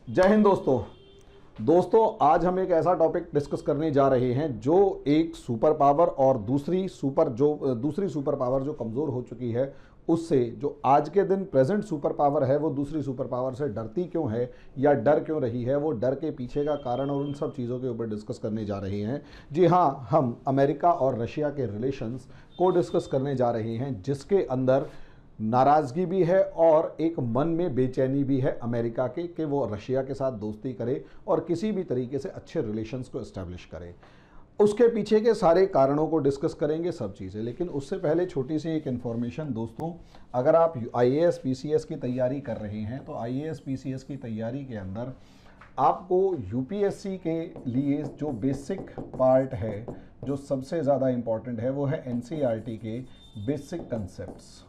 जय हिंद दोस्तों आज हम एक ऐसा टॉपिक डिस्कस करने जा रहे हैं जो एक सुपर पावर और दूसरी सुपर पावर जो कमज़ोर हो चुकी है उससे, जो आज के दिन प्रेजेंट सुपर पावर है वो दूसरी सुपर पावर से डरती क्यों है या डर क्यों रही है, वो डर के पीछे का कारण और उन सब चीज़ों के ऊपर डिस्कस करने जा रहे हैं। जी हाँ, हम अमेरिका और रशिया के रिलेशंस को डिस्कस करने जा रहे हैं, जिसके अंदर नाराज़गी भी है और एक मन में बेचैनी भी है अमेरिका के कि वो रशिया के साथ दोस्ती करे और किसी भी तरीके से अच्छे रिलेशंस को एस्टेब्लिश करे। उसके पीछे के सारे कारणों को डिस्कस करेंगे, सब चीज़ें। लेकिन उससे पहले छोटी सी एक इन्फॉर्मेशन दोस्तों, अगर आप आईएएस पीसीएस की तैयारी कर रहे हैं तो आईएएस पीसीएस की तैयारी के अंदर आपको यूपीएससी के लिए जो बेसिक पार्ट है, जो सबसे ज़्यादा इम्पॉर्टेंट है, वो है एनसीईआरटी के बेसिक कंसेप्ट्स।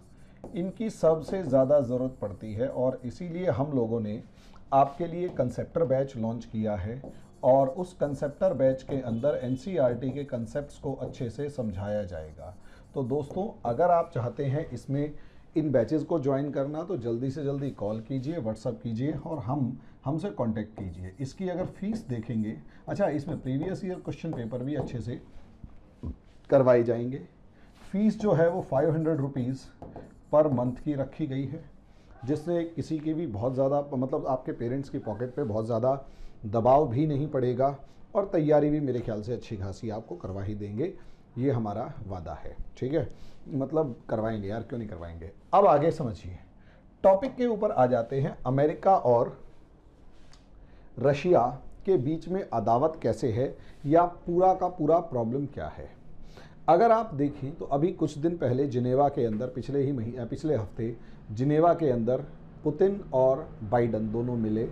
इनकी सबसे ज़्यादा ज़रूरत पड़ती है और इसीलिए हम लोगों ने आपके लिए कंसेप्टर बैच लॉन्च किया है और उस कंसेप्टर बैच के अंदर एनसीईआरटी के कंसेप्ट्स को अच्छे से समझाया जाएगा। तो दोस्तों, अगर आप चाहते हैं इसमें इन बैचेस को ज्वाइन करना तो जल्दी से जल्दी कॉल कीजिए, व्हाट्सअप कीजिए और हमसे कांटेक्ट कीजिए। इसकी अगर फीस देखेंगे, अच्छा, इसमें प्रीवियस ईयर क्वेश्चन पेपर भी अच्छे से करवाए जाएंगे। फीस जो है वो 500 रुपीज़ पर मंथ की रखी गई है, जिससे किसी की भी बहुत ज़्यादा, मतलब आपके पेरेंट्स की पॉकेट पे बहुत ज़्यादा दबाव भी नहीं पड़ेगा और तैयारी भी मेरे ख्याल से अच्छी खासी आपको करवा ही देंगे, ये हमारा वादा है। ठीक है, मतलब करवाएंगे यार, क्यों नहीं करवाएंगे। अब आगे समझिए, टॉपिक के ऊपर आ जाते हैं। अमेरिका और रशिया के बीच में अदावत कैसे है या पूरा का पूरा प्रॉब्लम क्या है। अगर आप देखें तो अभी कुछ दिन पहले जिनेवा के अंदर, पिछले हफ्ते जिनेवा के अंदर पुतिन और बाइडन दोनों मिले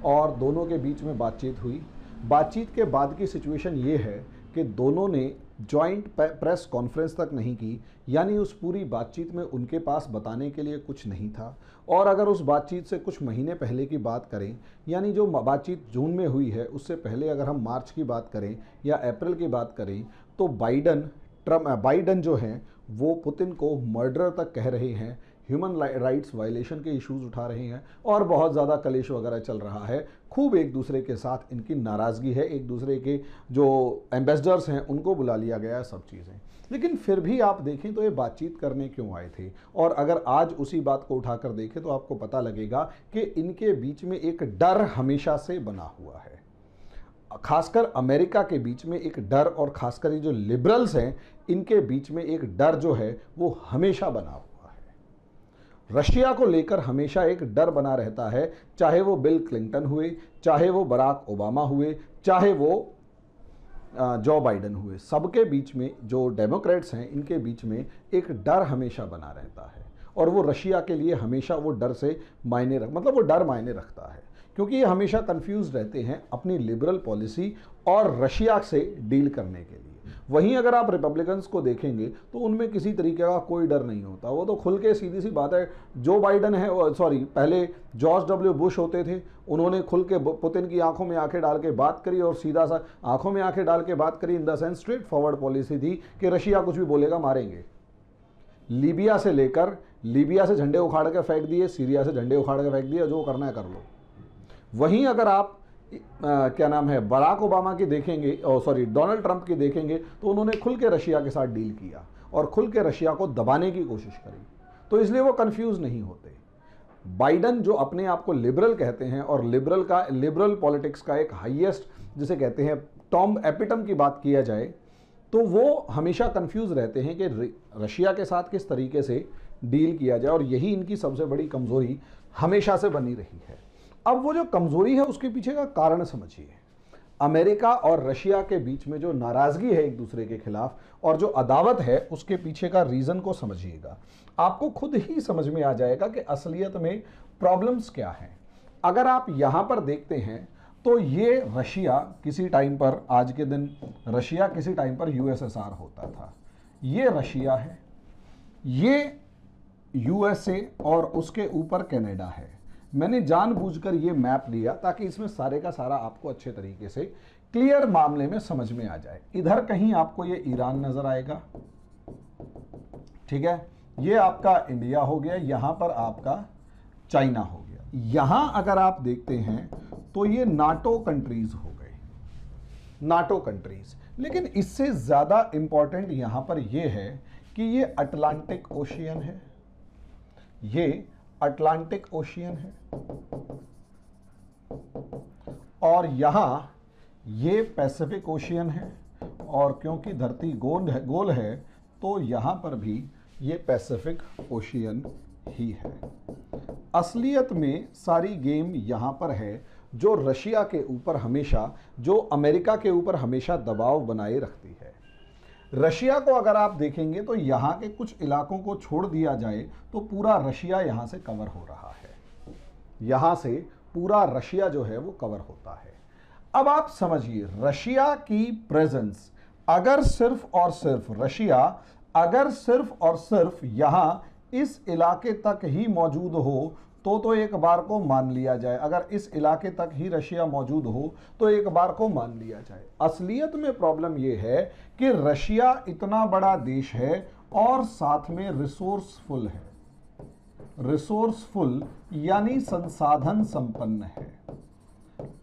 और दोनों के बीच में बातचीत हुई। बातचीत के बाद की सिचुएशन ये है कि दोनों ने जॉइंट प्रेस कॉन्फ्रेंस तक नहीं की, यानी उस पूरी बातचीत में उनके पास बताने के लिए कुछ नहीं था। और अगर उस बातचीत से कुछ महीने पहले की बात करें, यानी जो बातचीत जून में हुई है उससे पहले अगर हम मार्च की बात करें या अप्रैल की बात करें, तो बाइडन जो हैं वो पुतिन को मर्डर तक कह रहे हैं, ह्यूमन राइट्स वायलेशन के इश्यूज उठा रहे हैं और बहुत ज़्यादा कलेश वगैरह चल रहा है। खूब एक दूसरे के साथ इनकी नाराज़गी है, एक दूसरे के जो एम्बेसडर्स हैं उनको बुला लिया गया है, सब चीज़ें। लेकिन फिर भी आप देखें तो ये बातचीत करने क्यों आए थे, और अगर आज उसी बात को उठाकर देखें तो आपको पता लगेगा कि इनके बीच में एक डर हमेशा से बना हुआ है। खासकर अमेरिका के बीच में एक डर, और खासकर ये जो लिबरल्स हैं इनके बीच में एक डर जो है वो हमेशा बना हुआ है। रशिया को लेकर हमेशा एक डर बना रहता है, चाहे वो बिल क्लिंटन हुए, चाहे वो बराक ओबामा हुए, चाहे वो जो बाइडन हुए, सबके बीच में जो डेमोक्रेट्स हैं इनके बीच में एक डर हमेशा बना रहता है। और वो रशिया के लिए हमेशा वो डर से वो डर मायने रखता है, क्योंकि ये हमेशा कंफ्यूज रहते हैं अपनी लिबरल पॉलिसी और रशिया से डील करने के लिए। वहीं अगर आप रिपब्लिकन्स को देखेंगे तो उनमें किसी तरीके का कोई डर नहीं होता, वो तो खुल के, सीधी सी बात है, जो बाइडन है, पहले जॉर्ज डब्ल्यू बुश होते थे, उन्होंने खुल के पुतिन की आंखों में आंखें डाल के बात करी और सीधा सा आंखों में आंखें डाल के बात करी, in the sense straight forward policy थी कि रशिया कुछ भी बोलेगा मारेंगे। लीबिया से झंडे उखाड़ के फेंक दिए, सीरिया से झंडे उखाड़ के फेंक दिए, जो करना है कर लो। वहीं अगर आप बराक ओबामा की देखेंगे, डोनाल्ड ट्रंप की देखेंगे, तो उन्होंने खुल के रशिया के साथ डील किया और खुल के रशिया को दबाने की कोशिश करी, तो इसलिए वो कंफ्यूज नहीं होते। बाइडन जो अपने आप को लिबरल कहते हैं और लिबरल पॉलिटिक्स का एक हाईएस्ट, जिसे कहते हैं टॉम एपिटम की बात किया जाए, तो वो हमेशा कंफ्यूज रहते हैं कि रशिया के साथ किस तरीके से डील किया जाए, और यही इनकी सबसे बड़ी कमजोरी हमेशा से बनी रही है। अब वो जो कमजोरी है उसके पीछे का कारण समझिए। अमेरिका और रशिया के बीच में जो नाराजगी है एक दूसरे के खिलाफ और जो अदावत है, उसके पीछे का रीजन को समझिएगा, आपको खुद ही समझ में आ जाएगा कि असलियत में प्रॉब्लम्स क्या हैं। अगर आप यहां पर देखते हैं तो ये रशिया किसी टाइम पर, आज के दिन रशिया किसी टाइम पर यूएसएसआर होता था, ये रशिया है, ये यूएसए और उसके ऊपर कनाडा है। मैंने जानबूझकर ये मैप लिया ताकि इसमें सारे का सारा आपको अच्छे तरीके से क्लियर मामले में समझ में आ जाए। इधर कहीं आपको ये ईरान नजर आएगा, ठीक है, ये आपका इंडिया हो गया, यहां पर आपका चाइना हो गया। यहां अगर आप देखते हैं तो ये नाटो कंट्रीज हो गए, नाटो कंट्रीज। लेकिन इससे ज्यादा इंपॉर्टेंट यहां पर ये है कि ये अटलांटिक ओशियन है, ये अटलांटिक ओशियन है, और यहां ये पैसिफिक ओशियन है, और क्योंकि धरती गोल है तो यहां पर भी ये पैसिफिक ओशियन ही है। असलियत में सारी गेम यहां पर है जो रशिया के ऊपर हमेशा, जो अमेरिका के ऊपर हमेशा दबाव बनाए रखती है। रशिया को अगर आप देखेंगे तो यहां के कुछ इलाकों को छोड़ दिया जाए तो पूरा रशिया यहां से कवर हो रहा है, यहां से पूरा रशिया जो है वो कवर होता है। अब आप समझिए, रशिया की प्रेजेंस अगर सिर्फ और सिर्फ रशिया अगर सिर्फ और सिर्फ यहां इस इलाके तक ही मौजूद हो तो एक बार को मान लिया जाए, अगर इस इलाके तक ही रशिया मौजूद हो तो एक बार को मान लिया जाए। असलियत में प्रॉब्लम यह है कि रशिया इतना बड़ा देश है और साथ में रिसोर्सफुल है, रिसोर्सफुल यानी संसाधन संपन्न है।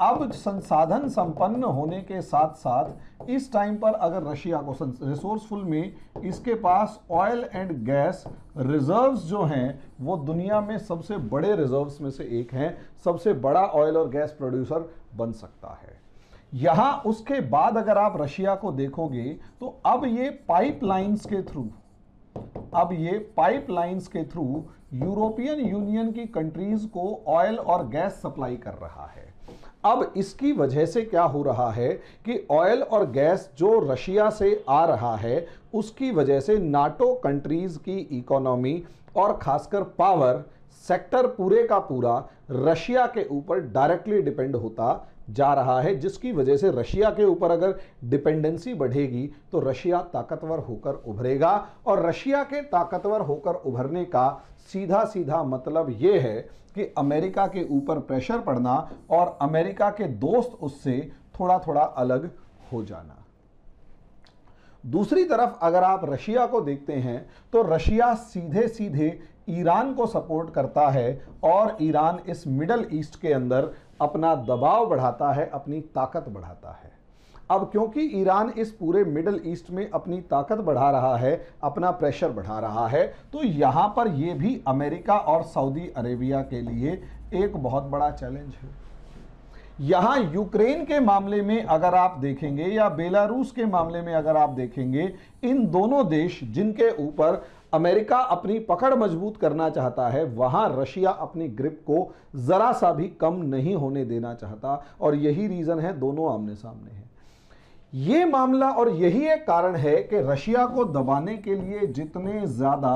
अब संसाधन संपन्न होने के साथ साथ इस टाइम पर अगर रशिया को रिसोर्सफुल में इसके पास ऑयल एंड गैस रिजर्व्स जो हैं वो दुनिया में सबसे बड़े रिजर्व्स में से एक हैं, सबसे बड़ा ऑयल और गैस प्रोड्यूसर बन सकता है। यहां उसके बाद अगर आप रशिया को देखोगे तो अब ये पाइपलाइंस के थ्रू, अब ये पाइपलाइंस के थ्रू यूरोपियन यूनियन की कंट्रीज को ऑयल और गैस सप्लाई कर रहा है। अब इसकी वजह से क्या हो रहा है कि ऑयल और गैस जो रशिया से आ रहा है उसकी वजह से नाटो कंट्रीज की इकोनॉमी और खासकर पावर सेक्टर पूरे का पूरा रशिया के ऊपर डायरेक्टली डिपेंड होता जा रहा है, जिसकी वजह से रशिया के ऊपर अगर डिपेंडेंसी बढ़ेगी तो रशिया ताकतवर होकर उभरेगा, और रशिया के ताकतवर होकर उभरने का सीधा सीधा मतलब यह है कि अमेरिका के ऊपर प्रेशर पड़ना और अमेरिका के दोस्त उससे थोड़ा थोड़ा अलग हो जाना। दूसरी तरफ अगर आप रशिया को देखते हैं तो रशिया सीधे सीधे ईरान को सपोर्ट करता है और ईरान इस मिडल ईस्ट के अंदर अपना दबाव बढ़ाता है, अपनी ताकत बढ़ाता है। अब क्योंकि ईरान इस पूरे मिडल ईस्ट में अपनी ताकत बढ़ा रहा है, अपना प्रेशर बढ़ा रहा है, तो यहां पर यह भी अमेरिका और सऊदी अरेबिया के लिए एक बहुत बड़ा चैलेंज है। यहां यूक्रेन के मामले में अगर आप देखेंगे या बेलारूस के मामले में अगर आप देखेंगे, इन दोनों देश जिनके ऊपर अमेरिका अपनी पकड़ मजबूत करना चाहता है, वहां रशिया अपनी ग्रिप को जरा सा भी कम नहीं होने देना चाहता, और यही रीजन है दोनों आमने सामने हैं। ये मामला और यही एक कारण है कि रशिया को दबाने के लिए जितने ज्यादा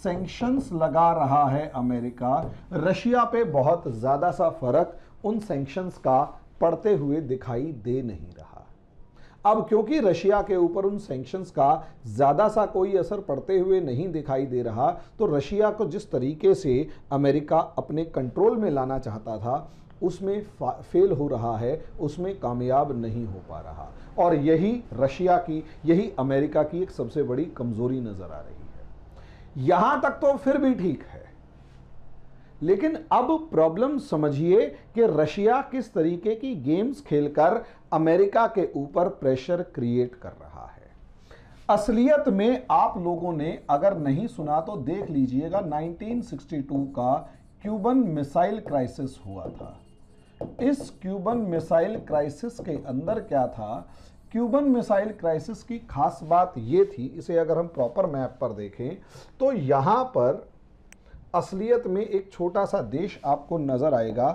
सैंक्शंस लगा रहा है अमेरिका, रशिया पे बहुत ज्यादा सा फर्क उन सैंक्शंस का पड़ते हुए दिखाई दे नहीं रहा। अब क्योंकि रशिया के ऊपर उन सैंक्शंस का ज्यादा सा कोई असर पड़ते हुए नहीं दिखाई दे रहा, तो रशिया को जिस तरीके से अमेरिका अपने कंट्रोल में लाना चाहता था उसमें फेल हो रहा है, उसमें कामयाब नहीं हो पा रहा, और यही रशिया की, यही अमेरिका की एक सबसे बड़ी कमजोरी नजर आ रही है। यहां तक तो फिर भी ठीक है, लेकिन अब प्रॉब्लम समझिए कि रशिया किस तरीके की गेम्स खेलकर अमेरिका के ऊपर प्रेशर क्रिएट कर रहा है। असलियत में आप लोगों ने अगर नहीं सुना तो देख लीजिएगा, 1962 का क्यूबन मिसाइल क्राइसिस हुआ था। इस क्यूबन मिसाइल क्राइसिस के अंदर क्या था? क्यूबन मिसाइल क्राइसिस की खास बात यह थी, इसे अगर हम प्रॉपर मैप पर देखें तो यहां पर असलियत में एक छोटा सा देश आपको नजर आएगा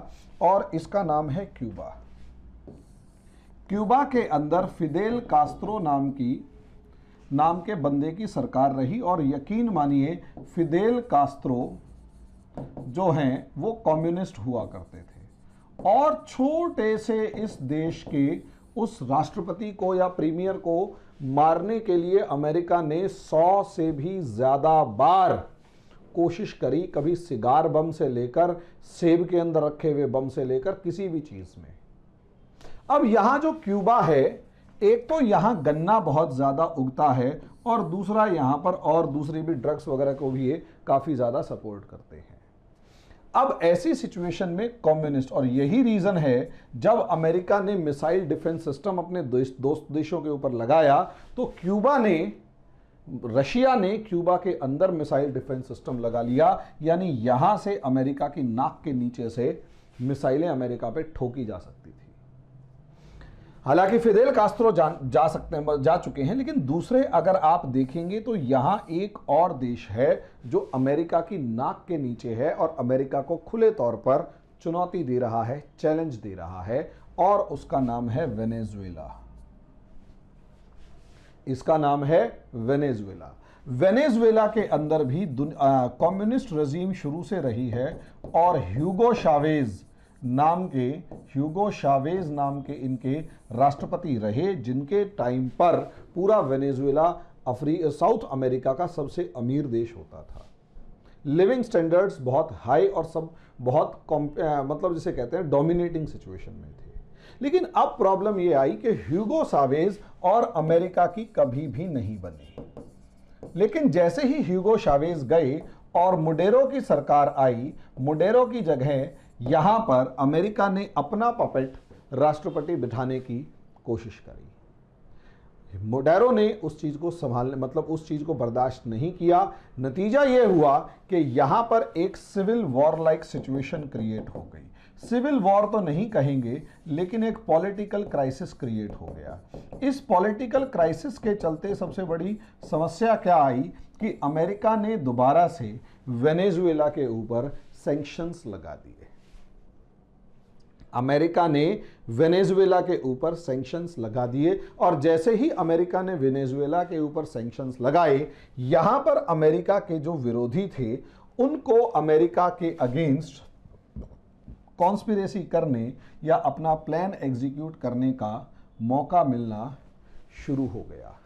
और इसका नाम है क्यूबा। क्यूबा के अंदर फिदेल कास्त्रो नाम के बंदे की सरकार रही, और यकीन मानिए फिदेल कास्त्रो जो हैं वो कम्युनिस्ट हुआ करते थे, और छोटे से इस देश के उस राष्ट्रपति को या प्रीमियर को मारने के लिए अमेरिका ने 100 से भी ज्यादा बार कोशिश करी, कभी सिगार बम से लेकर सेब के अंदर रखे हुए बम से लेकर किसी भी चीज में। अब यहां जो क्यूबा है, एक तो यहां गन्ना बहुत ज्यादा उगता है, और दूसरा यहां पर और दूसरी भी ड्रग्स वगैरह को भी ये काफी ज्यादा सपोर्ट करते हैं। अब ऐसी सिचुएशन में कम्युनिस्ट, और यही रीजन है जब अमेरिका ने मिसाइल डिफेंस सिस्टम अपने दोस्त देशों के ऊपर लगाया तो रशिया ने क्यूबा के अंदर मिसाइल डिफेंस सिस्टम लगा लिया, यानी यहां से अमेरिका की नाक के नीचे से मिसाइलें अमेरिका पे ठोकी जा सकती थी। हालांकि फिदेल कास्त्रो जा चुके हैं, लेकिन दूसरे अगर आप देखेंगे तो यहां एक और देश है जो अमेरिका की नाक के नीचे है और अमेरिका को खुले तौर पर चुनौती दे रहा है, चैलेंज दे रहा है, और उसका नाम है वेनेजुएला। इसका नाम है वेनेजुएला। वेनेजुएला के अंदर भी कम्युनिस्ट रजीम शुरू से रही है और ह्यूगो शावेज नाम के इनके राष्ट्रपति रहे, जिनके टाइम पर पूरा वेनेजुएला साउथ अमेरिका का सबसे अमीर देश होता था। लिविंग स्टैंडर्ड्स बहुत हाई और सब बहुत मतलब जिसे कहते हैं डोमिनेटिंग सिचुएशन में थे। लेकिन अब प्रॉब्लम यह आई कि ह्यूगो शावेज और अमेरिका की कभी भी नहीं बनी। लेकिन जैसे ही ह्यूगो शावेज गए और मुडेरो की सरकार आई, मुडेरो की जगह यहां पर अमेरिका ने अपना पपेट राष्ट्रपति बिठाने की कोशिश करी। मुडेरो ने उस चीज को संभालने मतलब उस चीज को बर्दाश्त नहीं किया। नतीजा यह हुआ कि यहां पर एक civil war like situation create हो गई। सिविल वॉर तो नहीं कहेंगे, लेकिन एक पॉलिटिकल क्राइसिस क्रिएट हो गया। इस पॉलिटिकल क्राइसिस के चलते सबसे बड़ी समस्या क्या आई कि अमेरिका ने दोबारा से वेनेजुएला के ऊपर सैंक्शंस लगा दिए। अमेरिका ने वेनेजुएला के ऊपर सैंक्शंस लगा दिए, और जैसे ही अमेरिका ने वेनेजुएला के ऊपर सैंक्शंस लगाए, यहां पर अमेरिका के जो विरोधी थे उनको अमेरिका के अगेंस्ट कॉन्स्पिरेसी करने या अपना प्लान एग्जीक्यूट करने का मौका मिलना शुरू हो गया।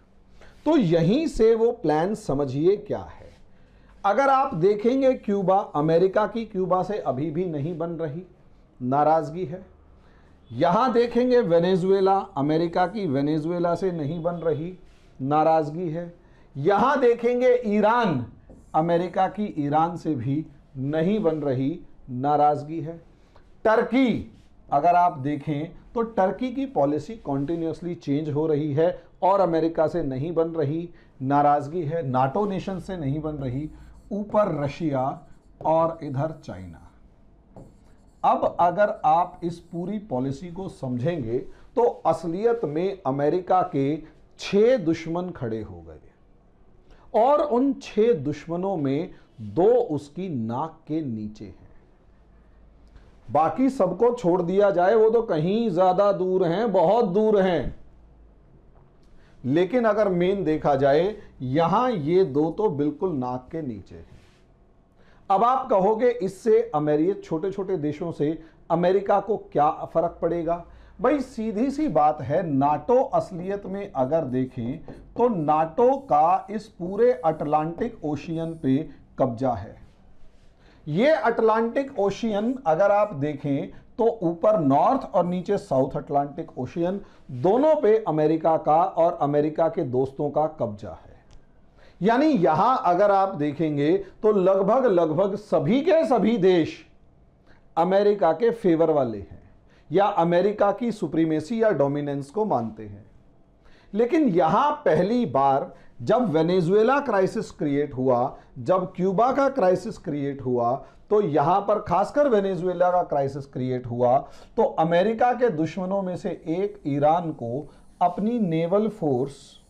तो यहीं से वो प्लान समझिए क्या है। अगर आप देखेंगे क्यूबा, अमेरिका की क्यूबा से अभी भी नहीं बन रही, नाराजगी है। यहां देखेंगे वेनेजुएला, अमेरिका की वेनेजुएला से नहीं बन रही, नाराजगी है। यहां देखेंगे ईरान, अमेरिका की ईरान से भी नहीं बन रही, नाराजगी है। टर्की अगर आप देखें तो टर्की की पॉलिसी कॉन्टिन्यूसली चेंज हो रही है और अमेरिका से नहीं बन रही, नाराजगी है। नाटो नेशन से नहीं बन रही, ऊपर रशिया और इधर चाइना। अब अगर आप इस पूरी पॉलिसी को समझेंगे तो असलियत में अमेरिका के 6 दुश्मन खड़े हो गए और उन 6 दुश्मनों में 2 उसकी नाक के नीचे हैं। बाकी सबको छोड़ दिया जाए, वो तो कहीं ज्यादा दूर हैं, बहुत दूर हैं। लेकिन अगर मेन देखा जाए, यहां ये 2 तो बिल्कुल नाक के नीचे हैं। अब आप कहोगे इससे छोटे छोटे देशों से अमेरिका को क्या फर्क पड़ेगा? भाई सीधी सी बात है, नाटो असलियत में अगर देखें तो नाटो का इस पूरे अटलांटिक ओशियन पे कब्जा है। ये अटलांटिक ओशियन अगर आप देखें तो ऊपर नॉर्थ और नीचे साउथ अटलांटिक ओशियन, दोनों पे अमेरिका का और अमेरिका के दोस्तों का कब्जा है। यानी यहां अगर आप देखेंगे तो लगभग सभी के सभी देश अमेरिका के फेवर वाले हैं या अमेरिका की सुप्रीमेसी या डोमिनेंस को मानते हैं। लेकिन यहां पहली बार जब वेनेजुएला क्राइसिस क्रिएट हुआ, जब क्यूबा का क्राइसिस क्रिएट हुआ, तो यहां पर खासकर वेनेजुएला का क्राइसिस क्रिएट हुआ, तो अमेरिका के दुश्मनों में से एक ईरान को अपनी नेवल फोर्स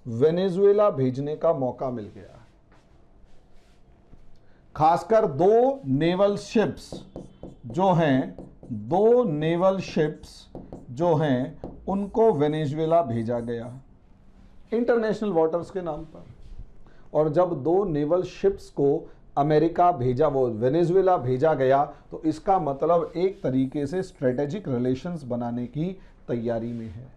वेनेजुएला भेजने का मौका मिल गया। खासकर 2 नेवल शिप्स जो हैं उनको वेनेजुएला भेजा गया इंटरनेशनल वाटर्स के नाम पर। और जब 2 नेवल शिप्स को अमेरिका भेजा, वो वेनेजुएला भेजा गया, तो इसका मतलब एक तरीके से स्ट्रेटेजिक रिलेशंस बनाने की तैयारी में है।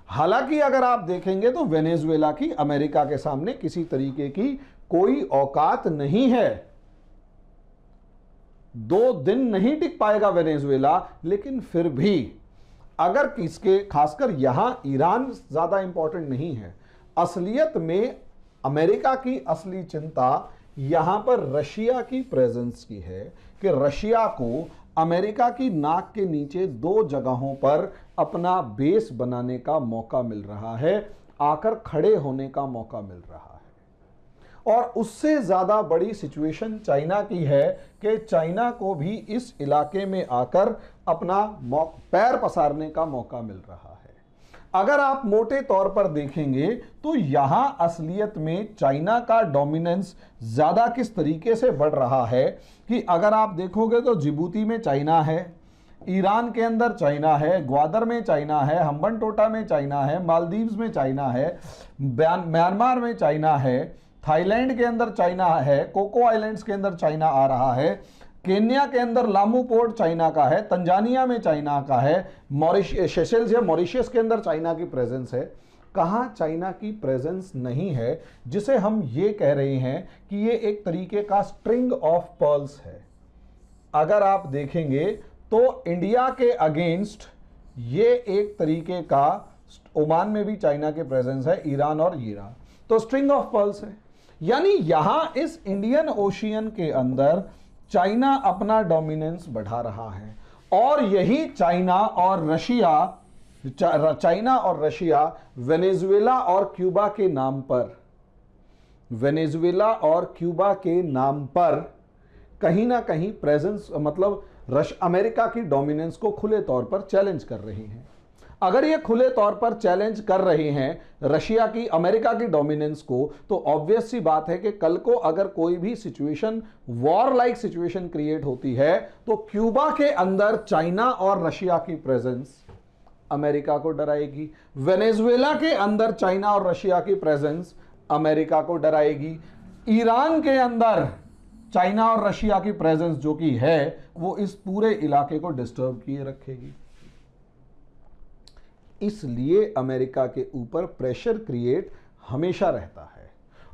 हालांकि अगर आप देखेंगे तो वेनेजुएला की अमेरिका के सामने किसी तरीके की कोई औकात नहीं है। 2 दिन नहीं टिक पाएगा वेनेजुएला, लेकिन फिर भी अगर किसके, खासकर यहां ईरान ज्यादा इंपॉर्टेंट नहीं है। असलियत में अमेरिका की असली चिंता यहां पर रशिया की प्रेजेंस की है कि रशिया को अमेरिका की नाक के नीचे दो जगहों पर अपना बेस बनाने का मौका मिल रहा है, आकर खड़े होने का मौका मिल रहा है। और उससे ज्यादा बड़ी सिचुएशन चाइना की है कि चाइना को भी इस इलाके में आकर अपना पैर पसारने का मौका मिल रहा है। अगर आप मोटे तौर पर देखेंगे तो यहां असलियत में चाइना का डोमिनेंस ज्यादा किस तरीके से बढ़ रहा है कि अगर आप देखोगे तो जिबूती में चाइना है, ईरान के अंदर चाइना है, ग्वादर में चाइना है, हम्बनटोटा में चाइना है, मालदीव्स में चाइना है, म्यांमार में चाइना है, थाईलैंड के अंदर चाइना है, कोको आइलैंड्स के अंदर चाइना आ रहा है, केन्या के अंदर लामू पोर्ट चाइना का है, तंजानिया में चाइना का है, सेशेल्स या मॉरिशस के अंदर चाइना की प्रेजेंस है। कहां चाइना की प्रेजेंस नहीं है, जिसे हम ये कह रहे हैं कि ये एक तरीके का स्ट्रिंग ऑफ पर्ल्स है। अगर आप देखेंगे तो इंडिया के अगेंस्ट ये एक तरीके का, ओमान में भी चाइना के प्रेजेंस है, ईरान और ईरान, तो स्ट्रिंग ऑफ पर्ल्स है। यानी यहां इस इंडियन ओशियन के अंदर चाइना अपना डोमिनेंस बढ़ा रहा है और यही चाइना और रशिया वेनेजुएला और क्यूबा के नाम पर कहीं ना कहीं प्रेजेंस, मतलब अमेरिका की डोमिनेंस को खुले तौर पर चैलेंज कर रही हैं। अगर ये खुले तौर पर चैलेंज कर रहे हैं रशिया की अमेरिका की डोमिनेंस को, तो ऑब्वियस सी बात है कि कल को अगर कोई भी situation, war like situation create होती है, तो क्यूबा के अंदर चाइना और रशिया की प्रेजेंस अमेरिका को डराएगी, वेनेजुएला के अंदर चाइना और रशिया की प्रेजेंस अमेरिका को डराएगी, ईरान के अंदर चाइना और रशिया की प्रेजेंस जो कि है वो इस पूरे इलाके को डिस्टर्ब किए रखेगी। इसलिए अमेरिका के ऊपर प्रेशर क्रिएट हमेशा रहता है।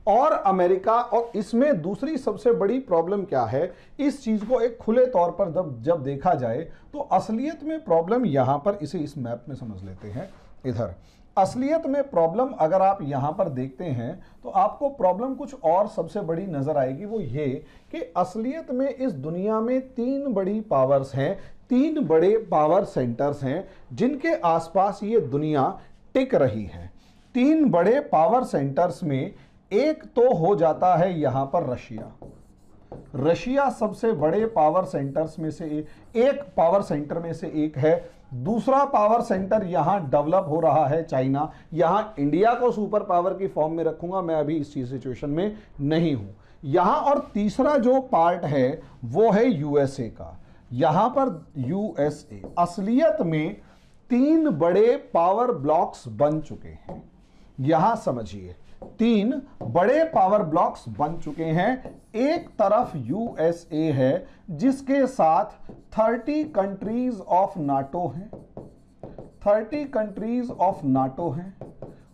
और अमेरिका, और इसमें दूसरी सबसे बड़ी प्रॉब्लम क्या है, इस चीज को एक खुले तौर पर जब देखा जाए तो असलियत में प्रॉब्लम यहां पर, इसे इस मैप में समझ लेते हैं। इधर असलियत में प्रॉब्लम अगर आप यहां पर देखते हैं तो आपको प्रॉब्लम कुछ और सबसे बड़ी नजर आएगी, वो ये कि असलियत में इस दुनिया में तीन बड़ी पावर्स हैं, तीन बड़े पावर सेंटर्स हैं जिनके आसपास ये दुनिया टिक रही है। तीन बड़े पावर सेंटर्स में एक तो हो जाता है यहां पर रशिया सबसे बड़े पावर सेंटर्स में से एक पावर सेंटर में से एक है। दूसरा पावर सेंटर यहां डेवलप हो रहा है चाइना। यहां इंडिया को सुपर पावर की फॉर्म में रखूंगा, मैं अभी इस सिचुएशन में नहीं हूं यहां। और तीसरा जो पार्ट है वो है यूएसए का। यहां पर यूएसए, असलियत में तीन बड़े पावर ब्लॉक्स बन चुके हैं। यहां समझिए, तीन बड़े पावर ब्लॉक्स बन चुके हैं। एक तरफ यूएसए है जिसके साथ 30 कंट्रीज ऑफ नाटो हैं, 30 कंट्रीज ऑफ नाटो हैं।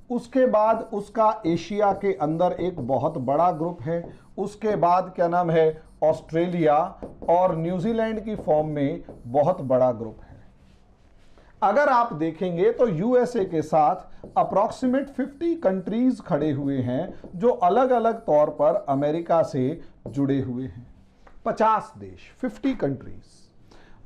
उसके बाद उसका एशिया के अंदर एक बहुत बड़ा ग्रुप है। उसके बाद क्या नाम है, ऑस्ट्रेलिया और न्यूजीलैंड की फॉर्म में बहुत बड़ा ग्रुप है। अगर आप देखेंगे तो यूएसए के साथ अप्रॉक्सीमेट 50 कंट्रीज खड़े हुए हैं जो अलग अलग तौर पर अमेरिका से जुड़े हुए हैं। 50 देश, 50 कंट्रीज।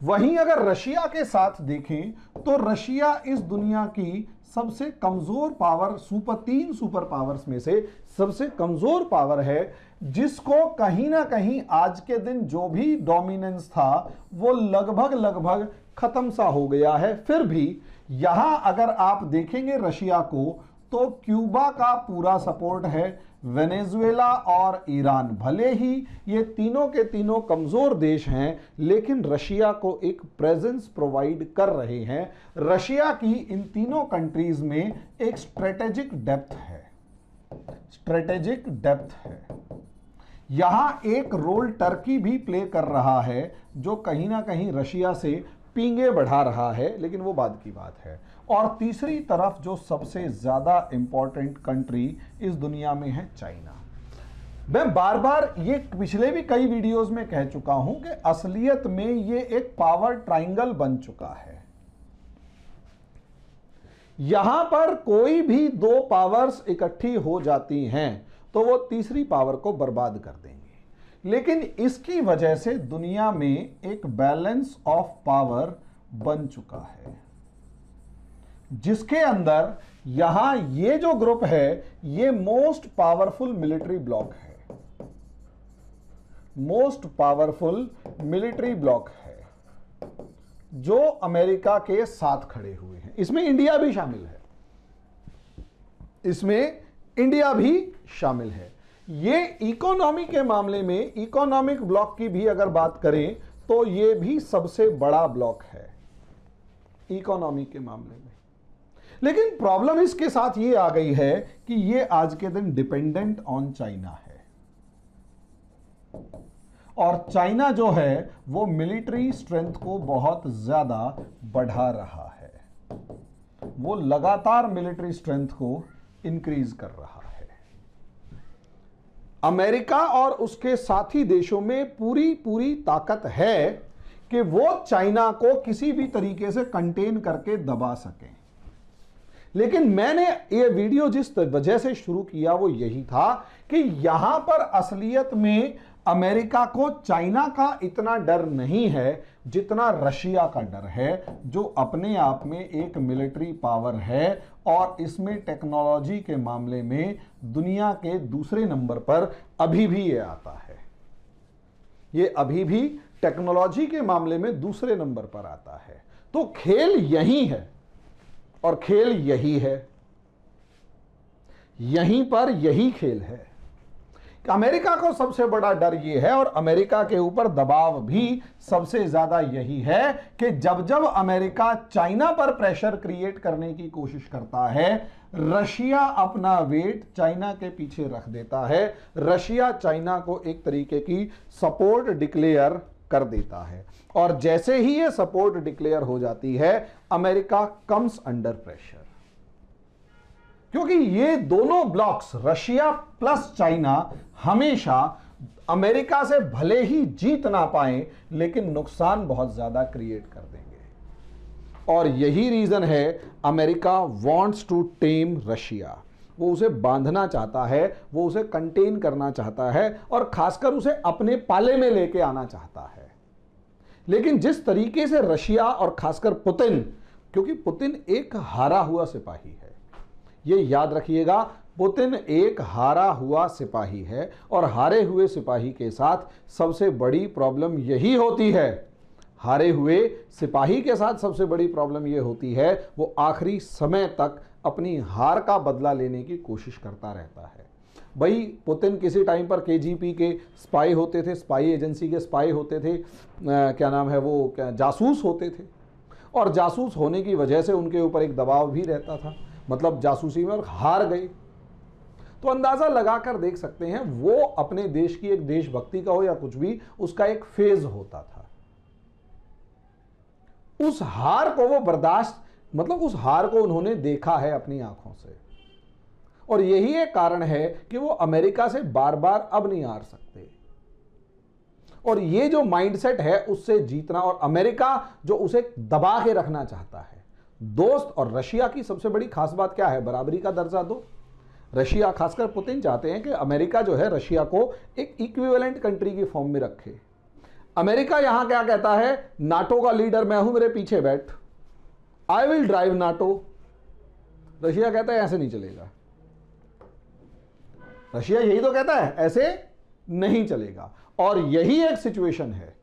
वहीं अगर रशिया के साथ देखें तो रशिया इस दुनिया की सबसे कमजोर पावर, तीन सुपर पावर्स में से सबसे कमजोर पावर है, जिसको कहीं ना कहीं आज के दिन जो भी डोमिनेंस था वो लगभग खत्म सा हो गया है। फिर भी यहां अगर आप देखेंगे रशिया को तो क्यूबा का पूरा सपोर्ट है, वेनेजुएला और ईरान। भले ही ये तीनों के तीनों कमजोर देश हैं, लेकिन रशिया को एक प्रेजेंस प्रोवाइड कर रहे हैं। रशिया की इन तीनों कंट्रीज में एक स्ट्रेटेजिक डेप्थ है। यहां एक रोल टर्की भी प्ले कर रहा है जो कहीं ना कहीं रशिया से पींगे बढ़ा रहा है, लेकिन वो बाद की बात है। और तीसरी तरफ जो सबसे ज्यादा इंपॉर्टेंट कंट्री इस दुनिया में है चाइना। मैं बार बार ये पिछले भी कई वीडियोस में कह चुका हूं कि असलियत में ये एक पावर ट्रायंगल बन चुका है। यहां पर कोई भी दो पावर्स इकट्ठी हो जाती हैं तो वो तीसरी पावर को बर्बाद कर देंगे। लेकिन इसकी वजह से दुनिया में एक बैलेंस ऑफ पावर बन चुका है, जिसके अंदर यहां ये जो ग्रुप है ये मोस्ट पावरफुल मिलिट्री ब्लॉक है, मोस्ट पावरफुल मिलिट्री ब्लॉक है जो अमेरिका के साथ खड़े हुए हैं। इसमें इंडिया भी शामिल है, इसमें इंडिया भी शामिल है। ये इकोनॉमी के मामले में, इकोनॉमिक ब्लॉक की भी अगर बात करें तो ये भी सबसे बड़ा ब्लॉक है इकोनॉमी के मामले में। लेकिन प्रॉब्लम इसके साथ ये आ गई है कि ये आज के दिन डिपेंडेंट ऑन चाइना है, और चाइना जो है वो मिलिट्री स्ट्रेंथ को बहुत ज्यादा बढ़ा रहा है, वो लगातार मिलिट्री स्ट्रेंथ को इंक्रीज कर रहा है। अमेरिका और उसके साथी देशों में पूरी ताकत है कि वो चाइना को किसी भी तरीके से कंटेन करके दबा सकें। लेकिन मैंने ये वीडियो जिस वजह से शुरू किया वो यही था कि यहां पर असलियत में अमेरिका को चाइना का इतना डर नहीं है जितना रशिया का डर है, जो अपने आप में एक मिलिट्री पावर है और इसमें टेक्नोलॉजी के मामले में दुनिया के दूसरे नंबर पर अभी भी ये आता है। ये अभी भी टेक्नोलॉजी के मामले में दूसरे नंबर पर आता है। तो खेल यही है और खेल यही है, यहीं पर यही खेल है। अमेरिका को सबसे बड़ा डर यह है और अमेरिका के ऊपर दबाव भी सबसे ज्यादा यही है कि जब जब अमेरिका चाइना पर प्रेशर क्रिएट करने की कोशिश करता है, रशिया अपना वेट चाइना के पीछे रख देता है, रशिया चाइना को एक तरीके की सपोर्ट डिक्लेयर कर देता है, और जैसे ही ये सपोर्ट डिक्लेयर हो जाती है अमेरिका कम्स अंडर प्रेशर। क्योंकि ये दोनों ब्लॉक्स रशिया प्लस चाइना हमेशा अमेरिका से भले ही जीत ना पाए लेकिन नुकसान बहुत ज्यादा क्रिएट कर देंगे, और यही रीजन है America wants to tame Russia. वो उसे बांधना चाहता है, वो उसे कंटेन करना चाहता है और खासकर उसे अपने पाले में लेके आना चाहता है। लेकिन जिस तरीके से रशिया और खासकर पुतिन, क्योंकि पुतिन एक हारा हुआ सिपाही है, ये याद रखिएगा, पुतिन एक हारा हुआ सिपाही है और हारे हुए सिपाही के साथ सबसे बड़ी प्रॉब्लम यही होती है, हारे हुए सिपाही के साथ सबसे बड़ी प्रॉब्लम यह होती है वो आखिरी समय तक अपनी हार का बदला लेने की कोशिश करता रहता है। भाई पुतिन किसी टाइम पर केजीबी के स्पाई होते थे, स्पाई एजेंसी के स्पाई होते थे, क्या नाम है वो, क्या जासूस होते थे, और जासूस होने की वजह से उनके ऊपर एक दबाव भी रहता था, मतलब जासूसी में, और हार गए। तो अंदाजा लगाकर देख सकते हैं वो अपने देश की एक देशभक्ति का हो या कुछ भी, उसका एक फेज होता था। उस हार को वो बर्दाश्त, मतलब उस हार को उन्होंने देखा है अपनी आंखों से, और यही एक कारण है कि वो अमेरिका से बार बार अब नहीं हार सकते। और ये जो माइंडसेट है उससे जीतना, और अमेरिका जो उसे दबा के रखना चाहता है। दोस्त और रशिया की सबसे बड़ी खास बात क्या है? बराबरी का दर्जा दो। रशिया, खासकर पुतिन चाहते हैं कि अमेरिका जो है रशिया को एक इक्विवेलेंट कंट्री की फॉर्म में रखे। अमेरिका यहां क्या कहता है? नाटो का लीडर मैं हूं, मेरे पीछे बैठ, I will drive NATO. Russia कहता है ऐसे नहीं चलेगा। रशिया यही तो कहता है, ऐसे नहीं चलेगा। और यही एक सिचुएशन है,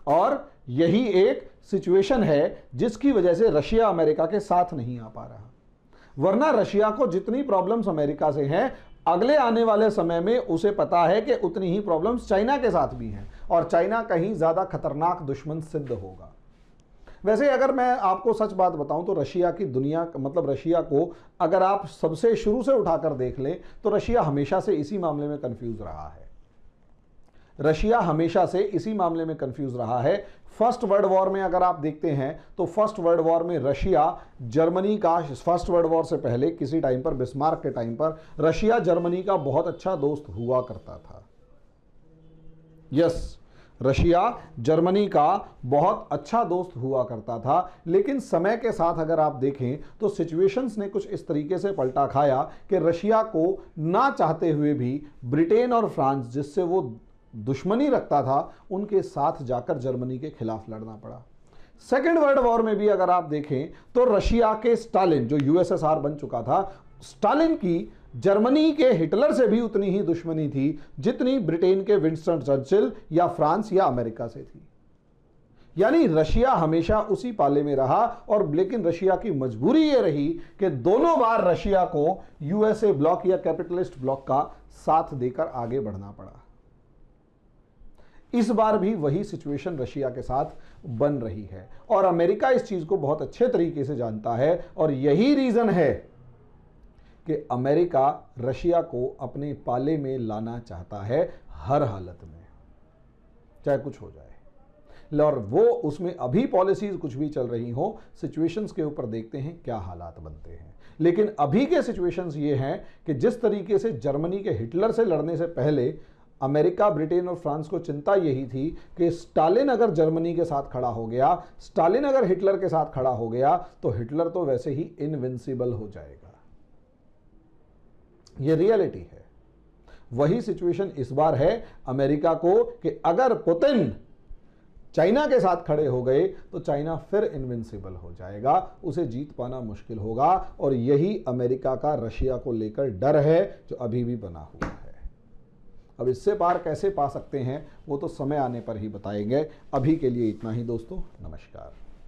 और यही एक सिचुएशन है जिसकी वजह से रशिया अमेरिका के साथ नहीं आ पा रहा। वरना रशिया को जितनी प्रॉब्लम्स अमेरिका से हैं, अगले आने वाले समय में उसे पता है कि उतनी ही प्रॉब्लम्स चाइना के साथ भी हैं, और चाइना कहीं ज्यादा खतरनाक दुश्मन सिद्ध होगा। वैसे अगर मैं आपको सच बात बताऊं तो रशिया की दुनिया, मतलब रशिया को अगर आप सबसे शुरू से उठाकर देख लें तो रशिया हमेशा से इसी मामले में कंफ्यूज रहा है। रशिया हमेशा से इसी मामले में कंफ्यूज रहा है। फर्स्ट वर्ल्ड वॉर में अगर आप देखते हैं तो फर्स्ट वर्ल्ड वॉर में रशिया जर्मनी का, फर्स्ट वर्ल्ड वॉर से पहले किसी टाइम पर, बिस्मार्क के टाइम पर, रशिया जर्मनी का बहुत अच्छा दोस्त हुआ करता था। यस, रशिया जर्मनी का बहुत अच्छा दोस्त हुआ करता था। लेकिन समय के साथ अगर आप देखें तो सिचुएशंस ने कुछ इस तरीके से पलटा खाया कि रशिया को ना चाहते हुए भी ब्रिटेन और फ्रांस, जिससे वो दुश्मनी रखता था, उनके साथ जाकर जर्मनी के खिलाफ लड़ना पड़ा। सेकेंड वर्ल्ड वॉर में भी अगर आप देखें तो रशिया के स्टालिन, जो यूएसएसआर बन चुका था, स्टालिन की जर्मनी के हिटलर से भी उतनी ही दुश्मनी थी जितनी ब्रिटेन के विंस्टन चर्चिल या फ्रांस या अमेरिका से थी। यानी रशिया हमेशा उसी पाले में रहा, और लेकिन रशिया की मजबूरी यह रही कि दोनों बार रशिया को यूएसए ब्लॉक या कैपिटलिस्ट ब्लॉक का साथ देकर आगे बढ़ना पड़ा। इस बार भी वही सिचुएशन रशिया के साथ बन रही है, और अमेरिका इस चीज को बहुत अच्छे तरीके से जानता है, और यही रीजन है कि अमेरिका रशिया को अपने पाले में लाना चाहता है हर हालत में, चाहे कुछ हो जाए। और वो उसमें अभी पॉलिसीज कुछ भी चल रही हो, सिचुएशंस के ऊपर देखते हैं क्या हालात बनते हैं। लेकिन अभी के सिचुएशंस ये हैं कि जिस तरीके से जर्मनी के हिटलर से लड़ने से पहले अमेरिका, ब्रिटेन और फ्रांस को चिंता यही थी कि स्टालिन अगर जर्मनी के साथ खड़ा हो गया, स्टालिन अगर हिटलर के साथ खड़ा हो गया, तो हिटलर तो वैसे ही इनविंसिबल हो जाएगा। यह रियलिटी है। वही सिचुएशन इस बार है अमेरिका को कि अगर पुतिन चाइना के साथ खड़े हो गए तो चाइना फिर इनविंसिबल हो जाएगा, उसे जीत पाना मुश्किल होगा। और यही अमेरिका का रशिया को लेकर डर है जो अभी भी बना हुआ है। अब इससे पार कैसे पा सकते हैं वो तो समय आने पर ही बताएंगे। अभी के लिए इतना ही दोस्तों, नमस्कार।